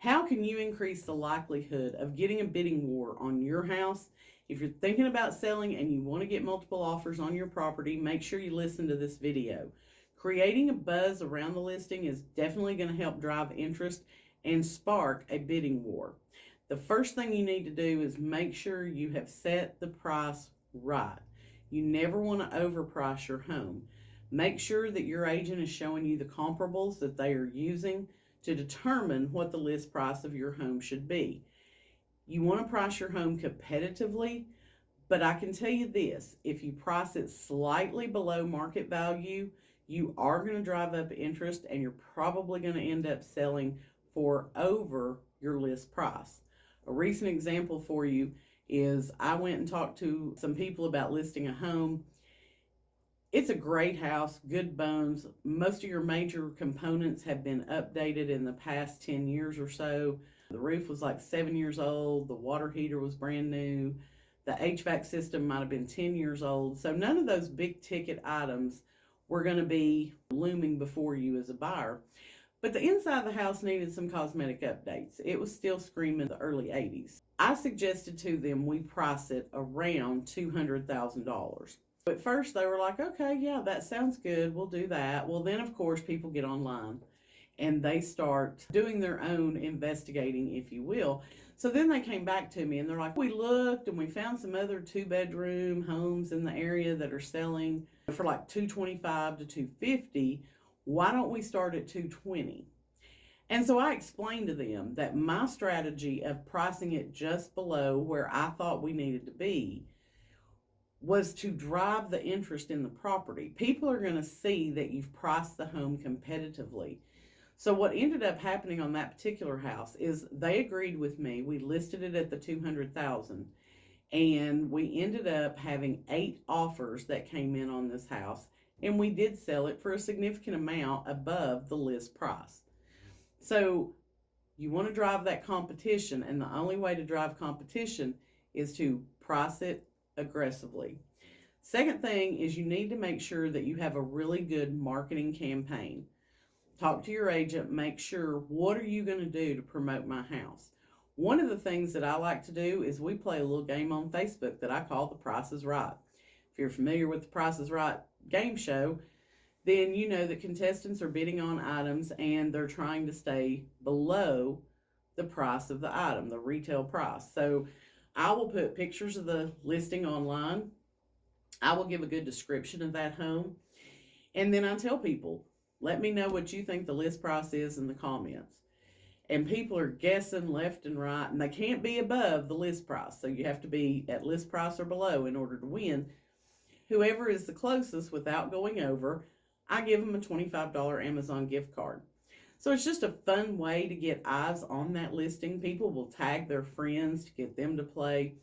How can you increase the likelihood of getting a bidding war on your house? If you're thinking about selling and you want to get multiple offers on your property, make sure you listen to this video. Creating a buzz around the listing is definitely going to help drive interest and spark a bidding war. The first thing you need to do is make sure you have set the price right. You never want to overprice your home. Make sure that your agent is showing you the comparables that they are using to determine what the list price of your home should be. You want to price your home competitively, but I can tell you this, if you price it slightly below market value, you are going to drive up interest and you're probably going to end up selling for over your list price. A recent example for you is I went and talked to some people about listing a home. It's a great house, good bones. Most of your major components have been updated in the past 10 years or so. The roof was like 7 years old. The water heater was brand new. The HVAC system might have been 10 years old. So none of those big ticket items were going to be looming before you as a buyer. But the inside of the house needed some cosmetic updates. It was still screaming the early 80s. I suggested to them we price it around $200,000. At first they were like, okay, yeah, that sounds good. We'll do that. Well, then of course people get online and they start doing their own investigating, if you will. So then they came back to me and they're like, we looked and we found some other 2-bedroom homes in the area that are selling for like $225,000 to $250,000. Why don't we start at $220,000? And so I explained to them that my strategy of pricing it just below where I thought we needed to be was to drive the interest in the property. People are going to see that you've priced the home competitively. So what ended up happening on that particular house is they agreed with me. We listed it at the $200,000 and we ended up having 8 offers that came in on this house, and we did sell it for a significant amount above the list price. So you want to drive that competition, and the only way to drive competition is to price it aggressively. Second thing is you need to make sure that you have a really good marketing campaign. Talk to your agent, make sure what are you going to do to promote my house. One of the things that I like to do is we play a little game on Facebook that I call The Price is Right. If you're familiar with The Price is Right game show, then you know that contestants are bidding on items and they're trying to stay below the price of the item, the retail price. So I will put pictures of the listing online. I will give a good description of that home. And then I tell people, let me know what you think the list price is in the comments. And people are guessing left and right, and they can't be above the list price. So you have to be at list price or below in order to win. Whoever is the closest without going over, I give them a $25 Amazon gift card. So it's just a fun way to get eyes on that listing. People will tag their friends to get them to play.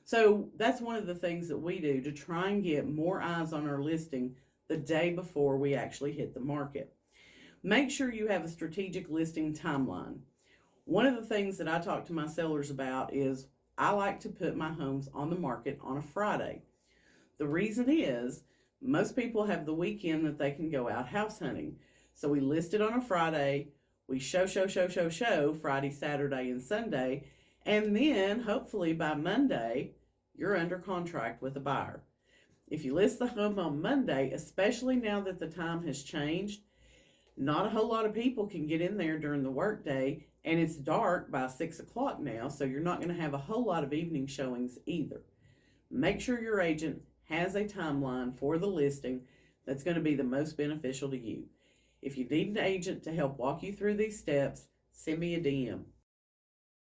So that's one of the things that we do to try and get more eyes on our listing the day before we actually hit the market. Make sure you have a strategic listing timeline. One of the things that I talk to my sellers about is I like to put my homes on the market on a Friday. The reason is most people have the weekend that they can go out house hunting. So we list it on a Friday, we show Friday, Saturday, and Sunday, and then hopefully by Monday, you're under contract with a buyer. If you list the home on Monday, especially now that the time has changed, not a whole lot of people can get in there during the workday, and it's dark by 6 o'clock now, so you're not going to have a whole lot of evening showings either. Make sure your agent has a timeline for the listing that's going to be the most beneficial to you. If you need an agent to help walk you through these steps, send me a DM.